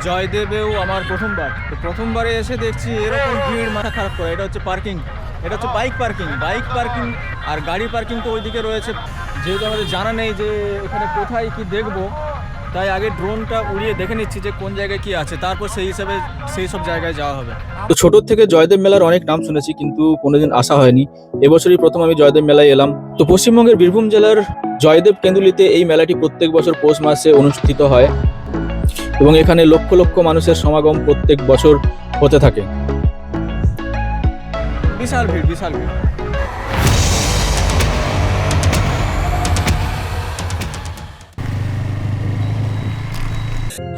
জয়দেবেও আমার প্রথমবার, তো প্রথমবারে এসে দেখছি এরকম ভিড়, মাথা খারাপ করে। এটা হচ্ছে পার্কিং, এটা হচ্ছে বাইক পার্কিং আর গাড়ি পার্কিং তো ওইদিকে রয়েছে। যেহেতু আমাদের জানা নেই যে এখানে কোথায় কি দেখবো, তাই আগে ড্রোনটা উড়িয়ে দেখে নিচ্ছি যে কোন জায়গায় কি আছে, তারপর সেই হিসাবে সেই সব জায়গায় যাওয়া হবে। তো ছোট থেকে জয়দেব মেলার অনেক নাম শুনেছি, কিন্তু কোনোদিন আসা হয়নি। এবছরই প্রথম আমি জয়দেব মেলায় এলাম। তো পশ্চিমবঙ্গের বীরভূম জেলার জয়দেব কেন্দুলিতে এই মেলাটি প্রত্যেক বছর পৌষ মাসে অনুষ্ঠিত হয় এবং এখানে লক্ষ লক্ষ মানুষের সমাগম প্রত্যেক বছর হতে থাকে। বিশাল ভিড়।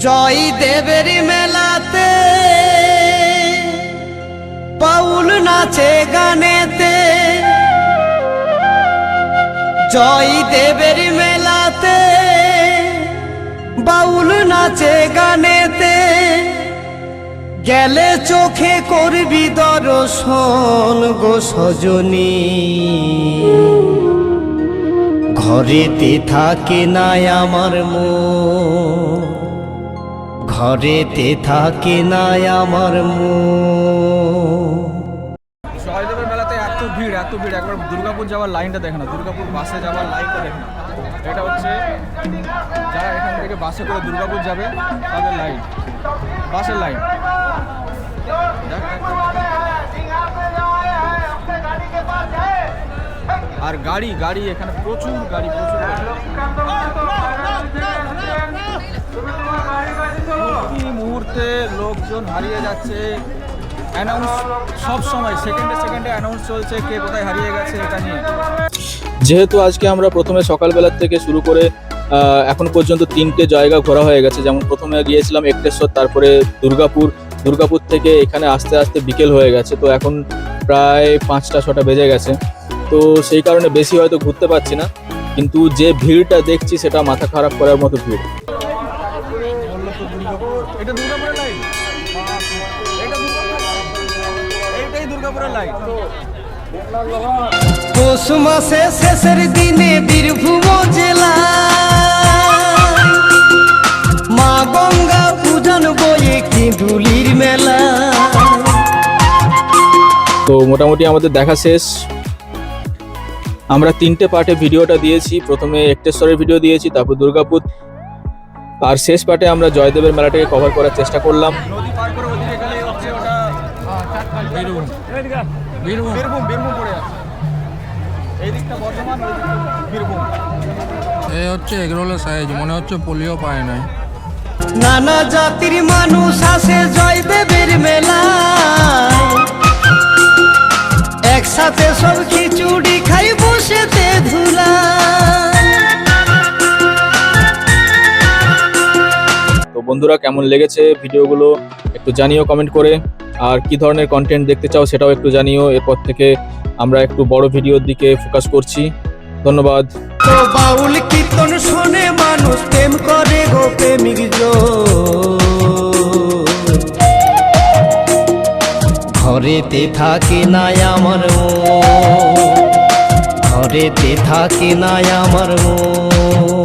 জয়দেবের মেলাতে বাউল নাচে গানেতে, জয়দেবের মেলাতে বাউল নাচে গানেতে, গেলে চোখে করবি দর্শন গো সজনী, ঘরেতে থাকে নাই আমার মন, ঘরেতে থাকে নাই আমার মন। জয়দেবের মেলাতে এত ভিড় একবার দুর্গাপুর যাওয়ার লাইনটা দেখে না, দুর্গাপুর বাসে যাওয়ার লাইনটা দেখে না। এটা হচ্ছে যারা এখান থেকে বাসে করে দুর্গাপুর যাবে তাদের লাইন, বাসের লাইন। আর গাড়ি এখানে প্রচুর গাড়ি। প্রতি মুহূর্তে লোকজন হারিয়ে যাচ্ছে। অ্যানাউন্স সব সময় সেকেন্ডে অ্যানাউন্স চলছে কে কোথায় হারিয়ে গেছে এটা নিয়ে। যেহেতু আজকে আমরা প্রথমে সকালবেলার থেকে শুরু করে এখন পর্যন্ত 3টে জায়গা ঘোরা হয়ে গেছে। যেমন প্রথমে গিয়েছিলাম একটেশ্বর, তারপরে দুর্গাপুর থেকে এখানে আস্তে আস্তে বিকেল হয়ে গেছে। তো এখন প্রায় 5টা-6টা বেজে গেছে। তো সেই কারণে বেশি হয়তো ঘুরতে পারছি না, কিন্তু যে ভিড়টা দেখছি সেটা মাথা খারাপ করার মতো ভিড়। এটা দুর্গাপুরের লাইন, এইটাই দুর্গাপুরের লাইন। পৌষ মাসে শেষের দিনে বীরভূম জেলা মা গঙ্গা পূজন বয়ে কেঁদুলির মেলা। তো মোটামুটি আমাদের দেখা শেষ। আমরা 3টে পার্টে ভিডিওটা দিয়েছি। প্রথমে একটেশ্বরের ভিডিও দিয়েছি, তারপর দুর্গাপুর, আর শেষ পার্টে আমরা জয়দেবের মেলাটাকে কভার করার চেষ্টা করলাম। নদী পার করে ওদিকে গেলে হচ্ছে ওটা বীরভূম পড়ে আছে। এই দিকটা বর্ধমান, ওই দিকটা বীরভূম। এই হচ্ছে এগরোলের সাইজ, মনে হচ্ছে পোলিও পায় নাই। নানা জাতির মানুষ আসে জয়দেবের মেলায়, একসাথে সব খিচুড়ি খাই বসেতে ধুলা। তো বন্ধুরা, কেমন লেগেছে ভিডিওগুলো একটু জানিও কমেন্ট করে, আর কি ধরনের কন্টেন্ট দেখতে চাও সেটাও একটু জানিও। এরপর থেকে আমরা একটু বড় ভিডিওর দিকে ফোকাস করছি। ধন্যবাদ। তো বাউল কীর্তন শুনে মানুষ প্রেম করে গো প্রেমিক ঘরেতে থাকে নাই আমার মন, ঘরেতে থাকে নাই আমার মন।